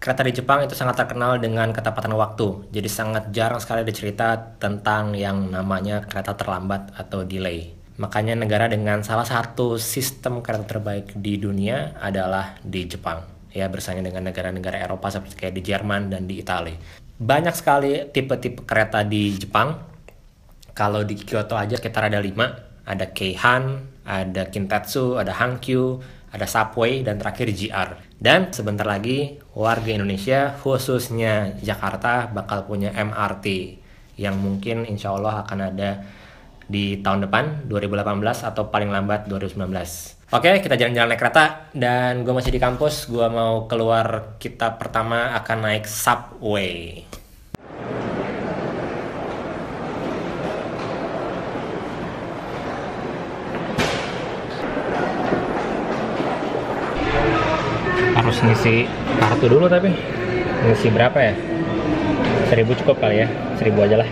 kereta di Jepang itu sangat terkenal dengan ketepatan waktu. Jadi sangat jarang sekali ada cerita tentang yang namanya kereta terlambat atau delay. Makanya negara dengan salah satu sistem kereta terbaik di dunia adalah di Jepang. Ya, bersaing dengan negara-negara Eropa seperti kayak di Jerman dan di Italia. Banyak sekali tipe-tipe kereta di Jepang. Kalau di Kyoto aja sekitar ada 5. Ada Keihan, ada Kintetsu, ada Hankyu, ada Subway, dan terakhir JR. Dan sebentar lagi warga Indonesia, khususnya Jakarta, bakal punya MRT yang mungkin insya Allah akan ada di tahun depan, 2018 atau paling lambat 2019. Oke, kita jalan-jalan naik kereta, dan gue masih di kampus. Gue mau keluar, kita pertama akan naik Subway. Harus ngisi kartu dulu, tapi ngisi berapa ya? 1000 cukup kali ya, 1000 aja lah.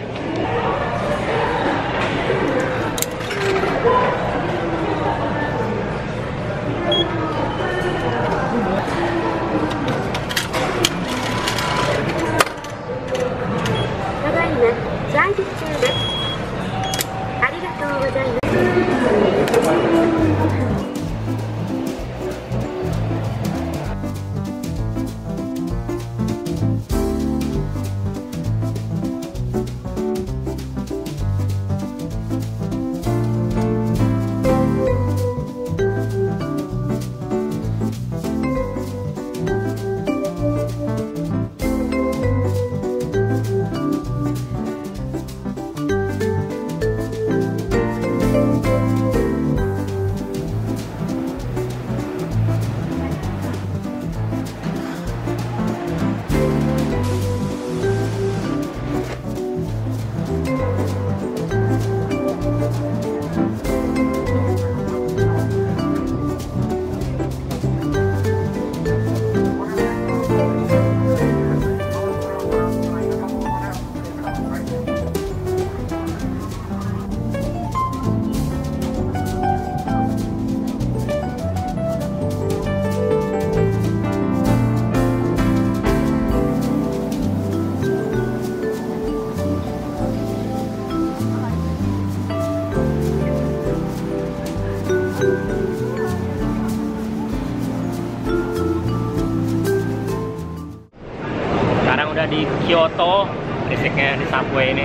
Udah di Kyoto, basicnya di Subway ini.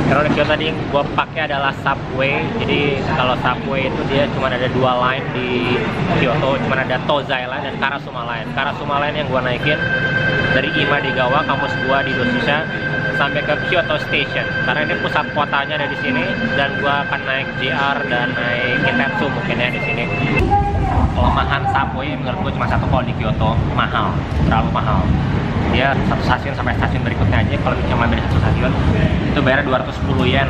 Karena di Kyoto tadi gue pakai adalah Subway. Jadi kalau Subway itu dia cuma ada 2 line di Kyoto, cuma ada Tozai Line dan Karasuma Line. Karasuma Line yang gue naikin dari Imadigawa, kampus gue di Dosusha, sampai ke Kyoto Station. Karena ini pusat kotanya ada di sini, dan gue akan naik JR dan naik Kintetsu mungkin ya di sini. Kelemahan Subway menurut gue cuma satu, kalau di Kyoto mahal, terlalu mahal. Dia satu stasiun sampai stasiun berikutnya aja, kalau cuma beda satu stasiun itu bayar 210 yen,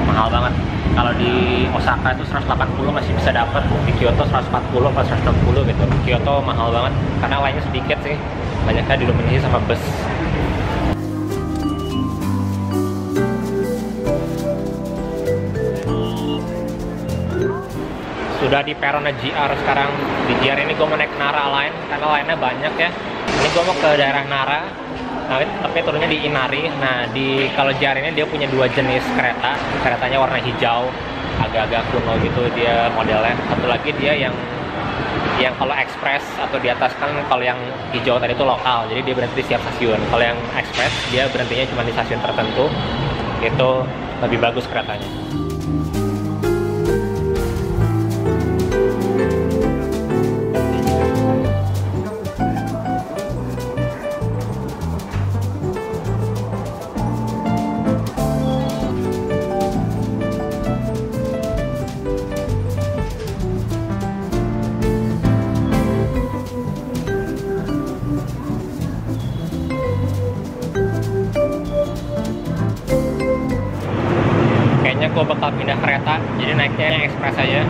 mahal banget. Kalau di Osaka itu 180 masih bisa dapat, di Kyoto 140 atau 160 gitu. Di Kyoto mahal banget karena lainnya sedikit sih, banyaknya didominasi sama bus. Sudah di peron JR sekarang. Di JR ini gue mau naik Nara Line karena lainnya banyak ya. Ini gue mau ke daerah Nara, nah, tapi turunnya di Inari. Nah, kalau JR ini dia punya 2 jenis kereta. Keretanya warna hijau, agak-agak kuno gitu dia modelnya. Satu lagi dia yang kalau ekspres atau di atas, kan kalau yang hijau tadi itu lokal, jadi dia berhenti di setiap stasiun. Kalau yang ekspres dia berhentinya cuma di stasiun tertentu. Itu lebih bagus keretanya. Gue bakal pindah kereta, jadi naiknya yang ekspres aja.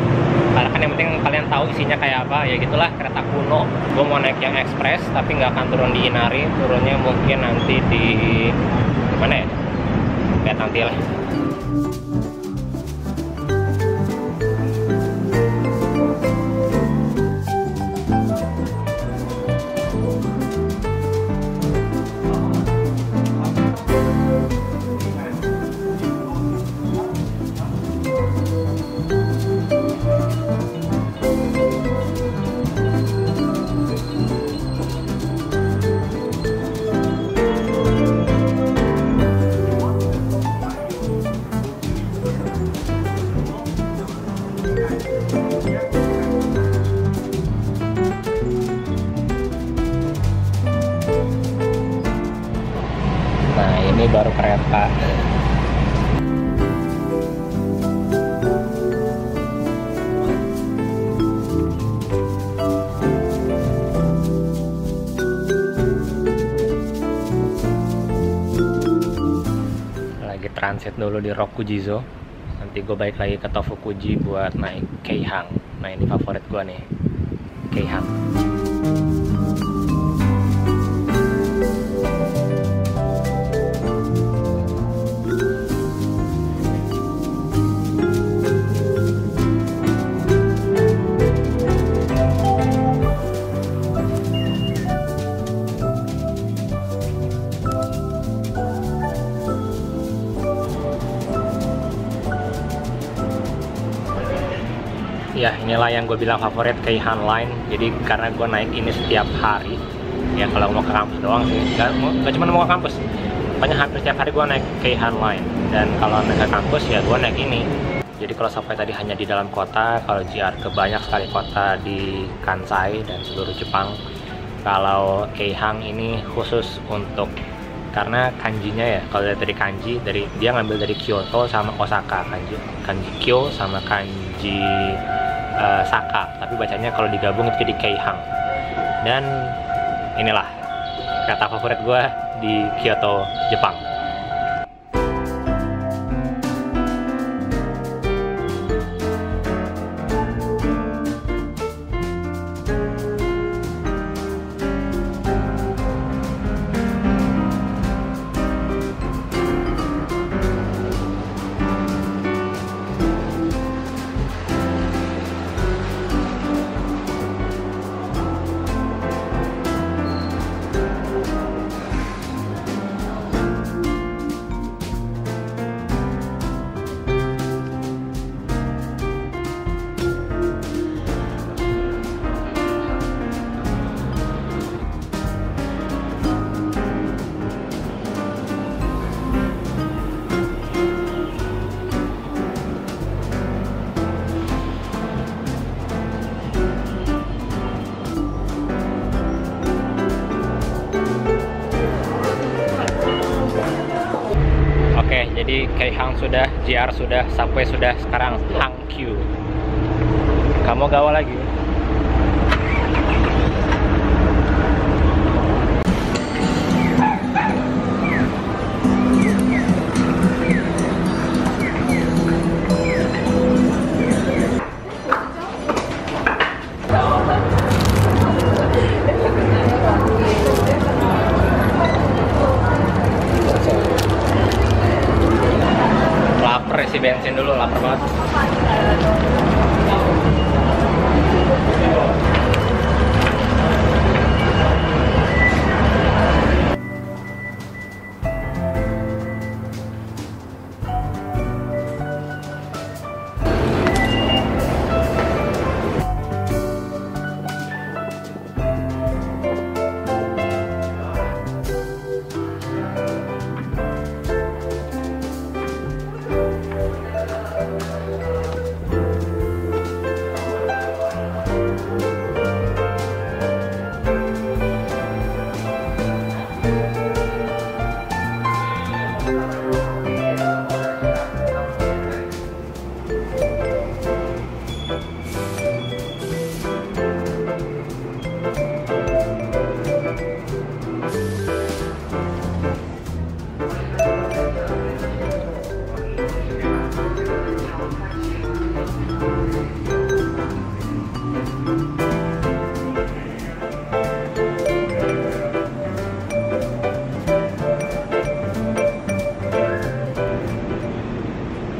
Karena kan yang penting kalian tahu isinya kayak apa, ya gitulah, kereta kuno. Gue mau naik yang ekspres, tapi nggak akan turun di Inari, turunnya mungkin nanti di mana ya? Lihat nanti lah. ini baru kereta. Lagi transit dulu di Rokujizo. Nanti gue balik lagi ke Tofukuji buat naik Keihang. Nah ini favorit gue nih, Keihang. Ya inilah yang gue bilang favorit Keihang Line. Jadi karena gue naik ini setiap hari, ya kalau mau ke kampus doang sih, gak cuma mau ke kampus, pokoknya hampir setiap hari gue naik Keihang Line. Dan kalau naik ke kampus ya gue naik ini. Jadi kalau sampai tadi hanya di dalam kota, kalau JR ke banyak sekali kota di Kansai dan seluruh Jepang. Kalau Keihang ini khusus untuk, karena kanjinya ya, kalau dari kanji, dia ngambil dari Kyoto sama Osaka, kanji Kyo sama kanji Saka, tapi bacanya kalau digabung itu jadi Keihang. Dan inilah kereta favorit gue di Kyoto, Jepang. Jadi Keihang sudah, JR sudah, Subway sudah, sekarang Hankyu. Kamu gawa lagi? Isi bensin dulu, lapar banget.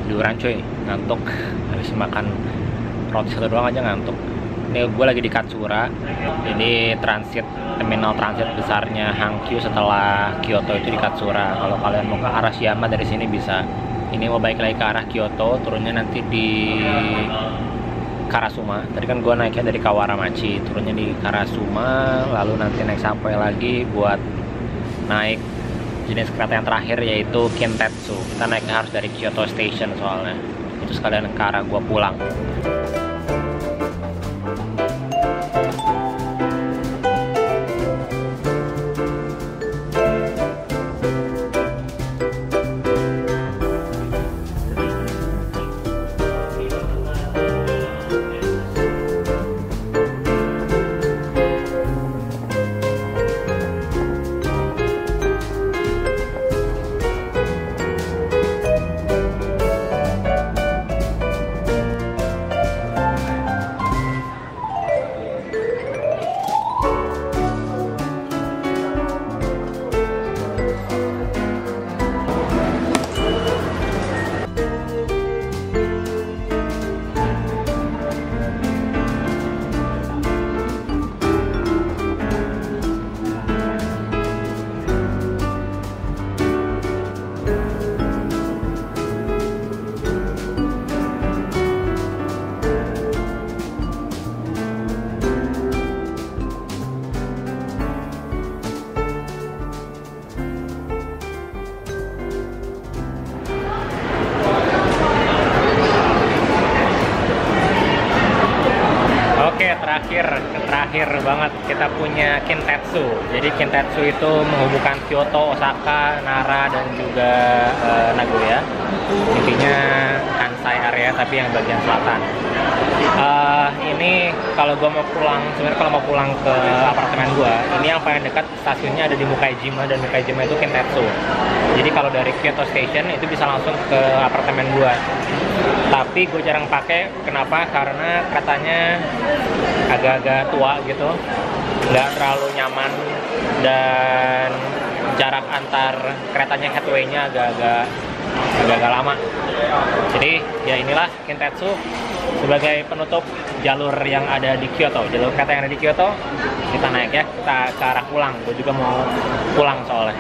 Liburan cuy, ngantuk. Habis makan roti satu doang aja ngantuk. Ini gue lagi di Katsura. Ini terminal transit besarnya Hankyu setelah Kyoto itu di Katsura. Kalau kalian mau ke arah Shiyama dari sini bisa. Ini mau balik lagi ke arah Kyoto, turunnya nanti di Karasuma. Tadi kan gue naiknya dari Kawaramachi, turunnya di Karasuma, lalu nanti naik sampai lagi buat naik jenis kereta yang terakhir yaitu Kintetsu. Kita naiknya harus dari Kyoto Station soalnya. Itu sekalian ke arah gue pulang. terakhir banget kita punya Kintetsu. Jadi Kintetsu itu menghubungkan Kyoto, Osaka, Nara, dan juga Nagoya. Intinya Kansai area tapi yang bagian selatan. Ini kalau gue mau pulang, sebenarnya kalau mau pulang ke apartemen gue, ini yang paling dekat stasiunnya ada di Mukaijima, dan Mukaijima itu Kintetsu. Jadi kalau dari Kyoto Station itu bisa langsung ke apartemen gue. Tapi gue jarang pakai, kenapa? Karena keretanya agak-agak tua gitu, nggak terlalu nyaman, dan jarak antar keretanya headway-nya agak-agak lama. Jadi ya inilah Kintetsu sebagai penutup jalur yang ada di Kyoto, jalur kereta yang ada di Kyoto. Kita naik ya, kita ke arah pulang. Gue juga mau pulang soalnya.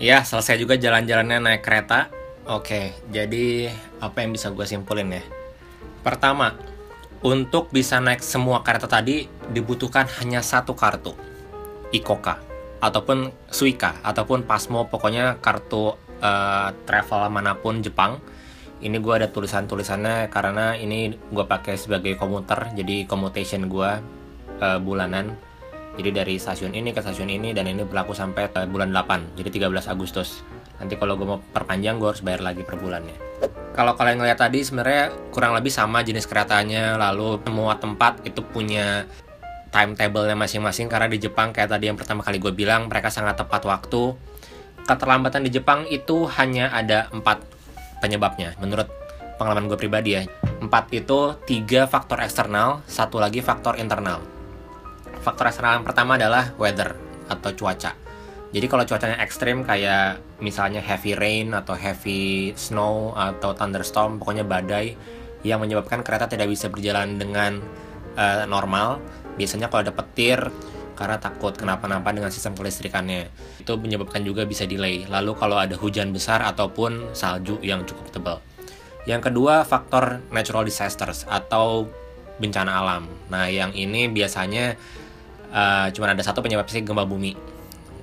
Ya, selesai juga jalan-jalannya naik kereta. Oke, jadi apa yang bisa gue simpulin ya? Pertama, untuk bisa naik semua kereta tadi dibutuhkan hanya satu kartu, Ikoka, ataupun Suica, ataupun Pasmo, pokoknya kartu travel manapun Jepang. Ini gue ada tulisan-tulisannya karena ini gue pakai sebagai komuter, jadi commutation gue bulanan. Jadi dari stasiun ini ke stasiun ini, dan ini berlaku sampai bulan 8, jadi 13 Agustus. Nanti kalau gue mau perpanjang, gue harus bayar lagi per bulannya. Kalau kalian ngeliat tadi, sebenarnya kurang lebih sama jenis keretanya, lalu semua tempat itu punya timetable-nya masing-masing, karena di Jepang, kayak tadi yang pertama kali gue bilang, mereka sangat tepat waktu. Keterlambatan di Jepang itu hanya ada 4 penyebabnya, menurut pengalaman gue pribadi ya. 4 itu 3 faktor eksternal, 1 lagi faktor internal. Faktor eksternal yang pertama adalah weather atau cuaca. Jadi kalau cuacanya ekstrim kayak misalnya heavy rain atau heavy snow atau thunderstorm, pokoknya badai yang menyebabkan kereta tidak bisa berjalan dengan normal. Biasanya kalau ada petir karena takut kenapa-napa dengan sistem kelistrikannya, itu menyebabkan juga bisa delay. Lalu kalau ada hujan besar ataupun salju yang cukup tebal. Yang kedua, faktor natural disasters atau bencana alam. Nah, yang ini biasanya cuma ada satu penyebab, sih, gempa bumi.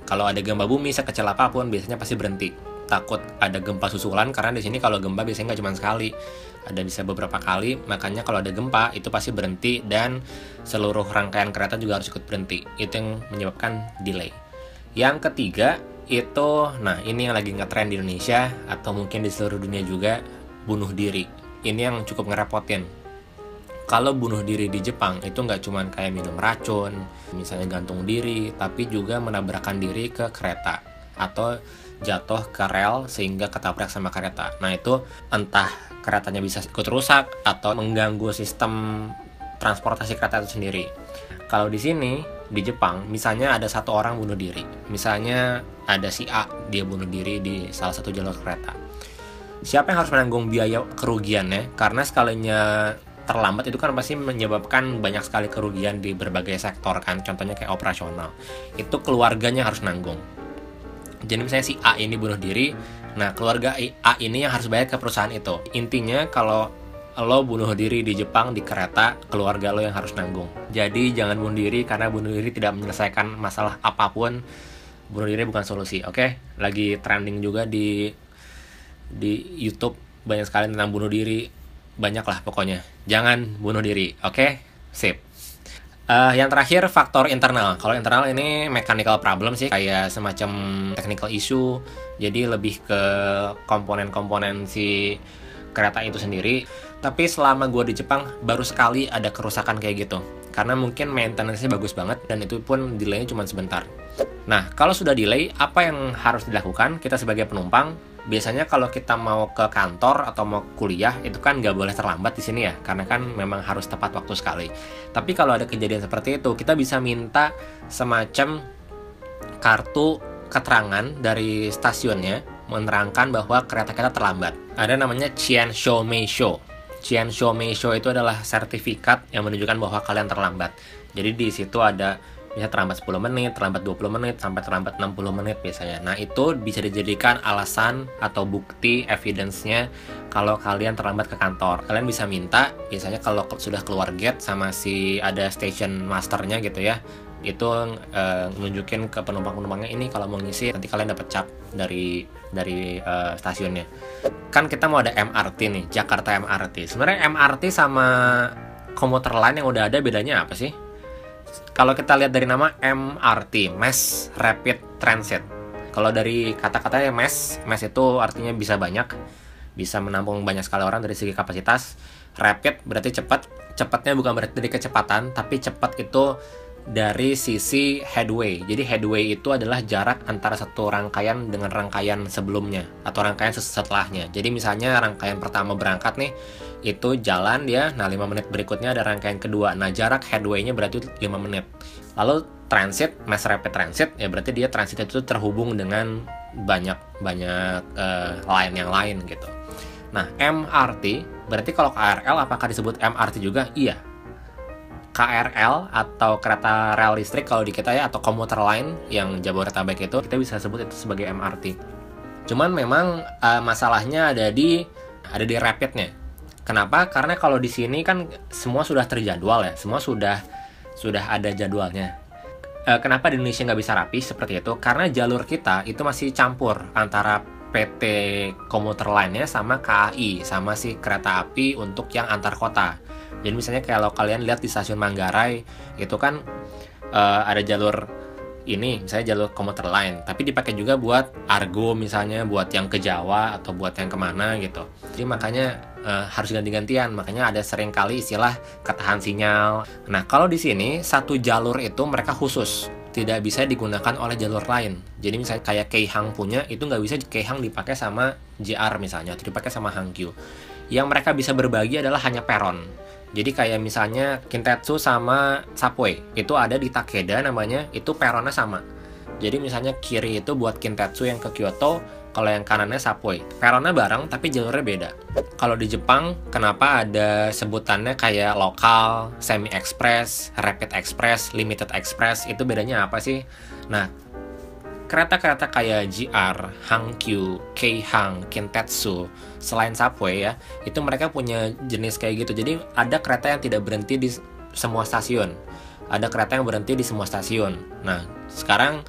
Kalau ada gempa bumi sekecil apapun biasanya pasti berhenti. Takut ada gempa susulan, karena di sini kalau gempa biasanya nggak cuma sekali, ada bisa beberapa kali. Makanya kalau ada gempa itu pasti berhenti, dan seluruh rangkaian kereta juga harus ikut berhenti. Itu yang menyebabkan delay. Yang ketiga itu, nah ini yang lagi ngetrend di Indonesia atau mungkin di seluruh dunia juga, bunuh diri. Ini yang cukup ngerepotin. Kalau bunuh diri di Jepang itu nggak cuma kayak minum racun, misalnya gantung diri, tapi juga menabrakkan diri ke kereta atau jatuh ke rel sehingga ketabrak sama kereta. Nah, itu entah keretanya bisa ikut rusak atau mengganggu sistem transportasi kereta itu sendiri. Kalau di sini di Jepang, misalnya ada satu orang bunuh diri, misalnya ada si A, dia bunuh diri di salah satu jalur kereta. Siapa yang harus menanggung biaya kerugiannya? Karena sekalinya terlambat itu kan pasti menyebabkan banyak sekali kerugian di berbagai sektor kan, contohnya kayak operasional. Itu keluarganya harus nanggung. Jadi misalnya si A ini bunuh diri, nah keluarga A ini yang harus bayar ke perusahaan itu. Intinya kalau lo bunuh diri di Jepang di kereta, keluarga lo yang harus nanggung. Jadi jangan bunuh diri, karena bunuh diri tidak menyelesaikan masalah apapun Bunuh diri bukan solusi, oke? Lagi trending juga di YouTube, banyak sekali tentang bunuh diri. Banyak lah pokoknya. Jangan bunuh diri, oke? Sip. Yang terakhir, faktor internal. Kalau internal ini mechanical problem sih, kayak semacam technical issue. Jadi lebih ke komponen-komponen si kereta itu sendiri. Tapi selama gue di Jepang, baru sekali ada kerusakan kayak gitu. Karena mungkin maintenance-nya bagus banget, dan itu pun delay-nya cuma sebentar. Nah, kalau sudah delay, apa yang harus dilakukan? Kita sebagai penumpang, biasanya kalau kita mau ke kantor atau mau kuliah, itu kan nggak boleh terlambat di sini ya, karena kan memang harus tepat waktu sekali. Tapi kalau ada kejadian seperti itu, kita bisa minta semacam kartu keterangan dari stasiunnya, menerangkan bahwa kereta kita terlambat. Ada namanya Chiensho Meisho. Chiensho Meisho itu adalah sertifikat yang menunjukkan bahwa kalian terlambat. Jadi di situ ada bisa terlambat 10 menit, terlambat 20 menit, sampai terlambat 60 menit biasanya. Nah, itu bisa dijadikan alasan atau bukti evidence-nya kalau kalian terlambat ke kantor. Kalian bisa minta, biasanya kalau sudah keluar gate sama si ada station masternya gitu ya, itu nunjukin ke penumpang-penumpangnya, ini kalau mau ngisi nanti kalian dapat cap dari stasiunnya. Kan kita mau ada MRT nih, Jakarta MRT. Sebenarnya MRT sama komuter lain yang udah ada bedanya apa sih? Kalau kita lihat dari nama MRT, Mass Rapid Transit. Kalau dari kata-katanya mass itu artinya bisa banyak, bisa menampung banyak sekali orang dari segi kapasitas. Rapid berarti cepat. Cepatnya bukan berarti dari kecepatan, tapi cepat itu dari sisi headway. Jadi headway itu adalah jarak antara satu rangkaian dengan rangkaian sebelumnya atau rangkaian setelahnya. Jadi misalnya rangkaian pertama berangkat nih, itu jalan dia, nah 5 menit berikutnya ada rangkaian kedua. Nah, jarak headway-nya berarti 5 menit. Lalu transit, mass rapid transit, ya berarti dia transit itu terhubung dengan banyak line yang lain gitu. Nah, MRT, berarti kalau KRL apakah disebut MRT juga? Iya. KRL atau kereta rel listrik kalau di kita ya, atau komuter line yang Jabodetabek itu, kita bisa sebut itu sebagai MRT. Cuman memang masalahnya ada di rapidnya. Kenapa? Karena kalau di sini kan semua sudah terjadwal ya, semua sudah ada jadwalnya. Kenapa di Indonesia nggak bisa rapi seperti itu? Karena jalur kita itu masih campur antara PT komuter line-nya sama KAI, sama si kereta api untuk yang antar kota. Jadi misalnya kalau kalian lihat di stasiun Manggarai, itu kan ada jalur ini, misalnya jalur komuter line, tapi dipakai juga buat Argo misalnya, buat yang ke Jawa atau buat yang kemana gitu. Jadi makanya harus ganti-gantian, makanya ada sering kali istilah ketahan sinyal. Nah, kalau di sini satu jalur itu mereka khusus, tidak bisa digunakan oleh jalur lain. Jadi misalnya kayak Keihang punya, itu nggak bisa Keihang dipakai sama JR misalnya, atau dipakai sama Hankyu. Yang mereka bisa berbagi adalah hanya peron. Jadi kayak misalnya Kintetsu sama Subway, itu ada di Takeda namanya, itu peronnya sama. Jadi misalnya kiri itu buat Kintetsu yang ke Kyoto, kalau yang kanannya Subway. Peronnya bareng tapi jalurnya beda. Kalau di Jepang, kenapa ada sebutannya kayak lokal, semi express, rapid express, limited express, itu bedanya apa sih? Nah, kereta-kereta kayak JR, Hankyu, Keihang, Kintetsu, selain Subway ya, itu mereka punya jenis kayak gitu. Jadi ada kereta yang tidak berhenti di semua stasiun, ada kereta yang berhenti di semua stasiun. Nah, sekarang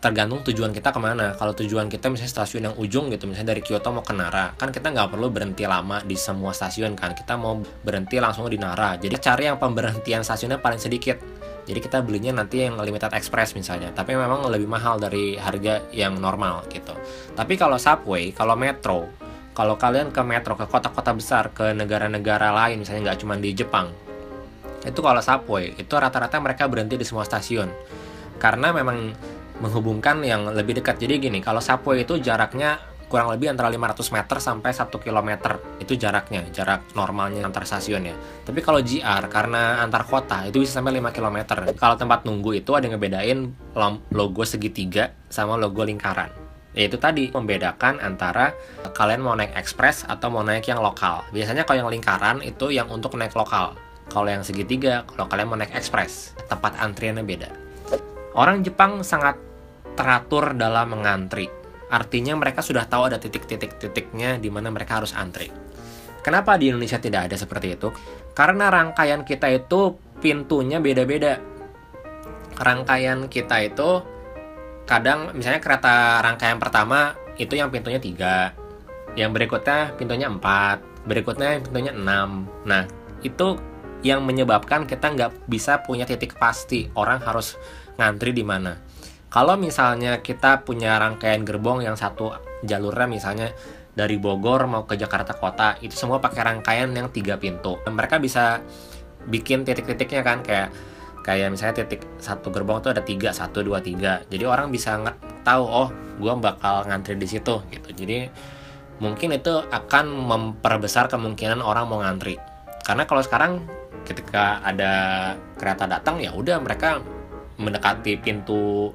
tergantung tujuan kita kemana. Kalau tujuan kita misalnya stasiun yang ujung gitu, misalnya dari Kyoto mau ke Nara, kan kita nggak perlu berhenti lama di semua stasiun kan, kita mau berhenti langsung di Nara. Jadi cari yang pemberhentian stasiunnya paling sedikit. Jadi kita belinya nanti yang limited express misalnya, tapi memang lebih mahal dari harga yang normal gitu. Tapi kalau Subway, kalau metro, kalau kalian ke metro, ke kota-kota besar, ke negara-negara lain, misalnya nggak cuma di Jepang, itu kalau Subway, itu rata-rata mereka berhenti di semua stasiun. Karena memang menghubungkan yang lebih dekat. Jadi gini, kalau Subway itu jaraknya kurang lebih antara 500 meter sampai 1 km. Itu jaraknya, jarak normalnya antar stasiun ya. Tapi kalau JR, karena antar kota, itu bisa sampai 5 km. Kalau tempat nunggu itu ada yang ngebedain logo segitiga sama logo lingkaran. Yaitu tadi, membedakan antara kalian mau naik ekspres atau mau naik yang lokal. Biasanya kalau yang lingkaran itu yang untuk naik lokal. Kalau yang segitiga, kalau kalian mau naik ekspres, tempat antriannya beda. Orang Jepang sangat teratur dalam mengantri. Artinya mereka sudah tahu ada titik-titiknya di mana mereka harus antri. Kenapa di Indonesia tidak ada seperti itu? Karena rangkaian kita itu pintunya beda-beda. Rangkaian kita itu kadang misalnya kereta rangkaian pertama itu yang pintunya 3, yang berikutnya pintunya 4, berikutnya pintunya 6. Nah, itu yang menyebabkan kita nggak bisa punya titik pasti orang harus ngantri di mana. Kalau misalnya kita punya rangkaian gerbong yang satu jalurnya misalnya dari Bogor mau ke Jakarta Kota, itu semua pakai rangkaian yang 3 pintu. Mereka bisa bikin titik-titiknya kan, kayak misalnya titik satu gerbong tuh ada 3, 1, 2, 3. Jadi orang bisa tahu, oh gue bakal ngantri di situ gitu. Jadi mungkin itu akan memperbesar kemungkinan orang mau ngantri. Karena kalau sekarang ketika ada kereta datang, ya udah mereka mendekati pintu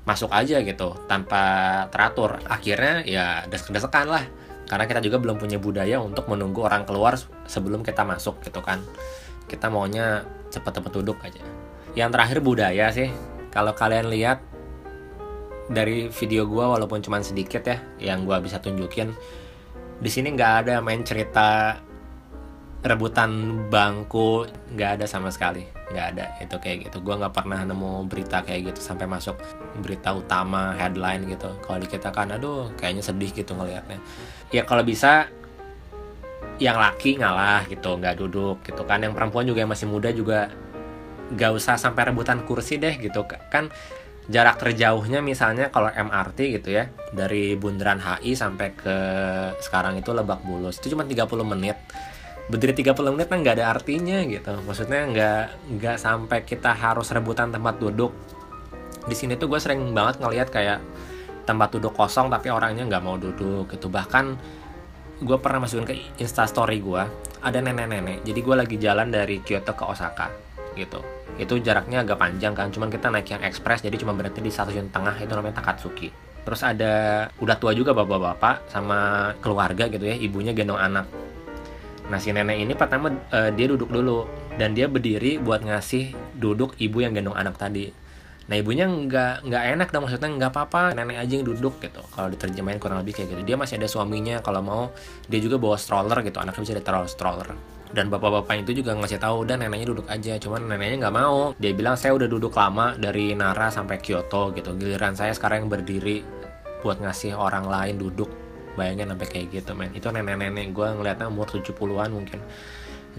masuk aja gitu tanpa teratur. Akhirnya ya desek-desekan lah. Karena kita juga belum punya budaya untuk menunggu orang keluar sebelum kita masuk gitu kan. Kita maunya cepet-cepet duduk aja. Yang terakhir budaya sih. Kalau kalian lihat dari video gue, walaupun cuma sedikit ya yang gue bisa tunjukin, di sini nggak ada main cerita rebutan bangku, nggak ada sama sekali, nggak ada. Itu kayak gitu, gue nggak pernah nemu berita kayak gitu sampai masuk berita utama, headline gitu. Kalau di kita kan aduh kayaknya sedih gitu ngelihatnya. Ya kalau bisa yang laki ngalah gitu, nggak duduk gitu kan. Yang perempuan juga yang masih muda juga nggak usah sampai rebutan kursi deh gitu kan. Jarak terjauhnya misalnya kalau MRT gitu ya, dari Bundaran HI sampai ke sekarang itu Lebak Bulus, itu cuma 30 menit. Berdiri 30 menit kan nggak ada artinya gitu. Maksudnya nggak sampai kita harus rebutan tempat duduk. Di sini tuh gue sering banget ngelihat kayak tempat duduk kosong tapi orangnya nggak mau duduk gitu. Bahkan gue pernah masukin ke Instastory gue, ada nenek-nenek. Jadi gue lagi jalan dari Kyoto ke Osaka gitu. Itu jaraknya agak panjang kan, cuman kita naik yang ekspres, jadi cuma berhenti di stasiun tengah, itu namanya Takatsuki. Terus ada udah tua juga bapak-bapak sama keluarga gitu ya, ibunya gendong anak. Nah si nenek ini pertama dia duduk dulu, dan dia berdiri buat ngasih duduk ibu yang gendong anak tadi. Nah ibunya nggak enak dong, maksudnya nggak apa-apa nenek aja yang duduk gitu. Kalau diterjemahin kurang lebih kayak gitu. Dia masih ada suaminya, kalau mau dia juga bawa stroller gitu, anaknya bisa ditaruh stroller. Dan bapak-bapak itu juga ngasih tahu udah neneknya duduk aja, cuman neneknya nggak mau. Dia bilang saya udah duduk lama dari Nara sampai Kyoto gitu, giliran saya sekarang yang berdiri buat ngasih orang lain duduk. Bayangin sampai kayak gitu men. Itu nenek-nenek gue ngeliatnya umur 70-an mungkin.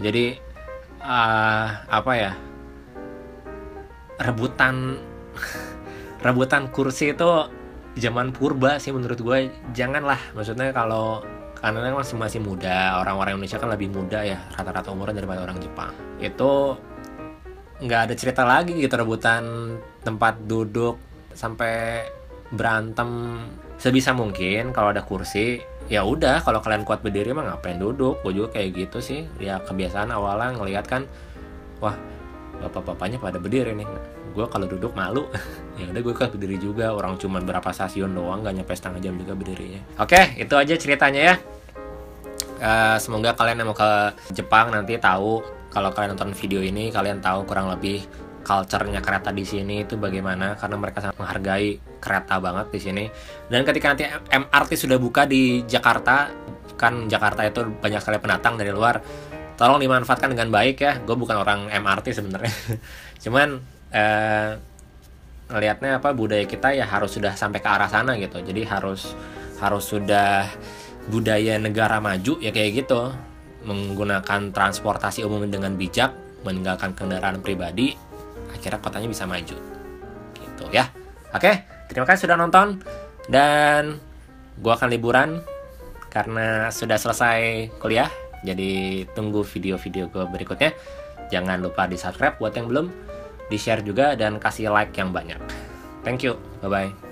Jadi apa ya, rebutan kursi itu zaman purba sih menurut gue. Janganlah, maksudnya kalau karena masih muda, orang-orang Indonesia kan lebih muda ya rata-rata umurnya daripada orang Jepang. Itu nggak ada cerita lagi gitu, rebutan tempat duduk sampai berantem. Sebisa mungkin kalau ada kursi ya udah, kalau kalian kuat berdiri mah ngapain duduk. Gue juga kayak gitu sih ya, kebiasaan awalnya ngelihat kan, wah bapak-bapaknya pada berdiri nih, gue kalau duduk malu. Ya udah gue kan berdiri juga, orang cuma berapa stasiun doang, nggak nyampe setengah jam juga berdirinya. Oke, itu aja ceritanya ya. Semoga kalian yang mau ke Jepang nanti tahu, kalau kalian nonton video ini kalian tahu kurang lebih culture-nya kereta di sini itu bagaimana, karena mereka sangat menghargai kereta banget di sini. Dan ketika nanti MRT sudah buka di Jakarta, kan Jakarta itu banyak sekali pendatang dari luar, tolong dimanfaatkan dengan baik ya. Gue bukan orang MRT sebenarnya. Cuman ngelihatnya budaya kita ya harus sudah sampai ke arah sana gitu. Jadi harus sudah budaya negara maju ya kayak gitu, menggunakan transportasi umum dengan bijak, meninggalkan kendaraan pribadi, akhirnya kotanya bisa maju gitu ya. Oke, terima kasih sudah nonton, dan gue akan liburan karena sudah selesai kuliah. Jadi tunggu video-video gue berikutnya. Jangan lupa di subscribe buat yang belum, di share juga, dan kasih like yang banyak. Thank you, bye bye.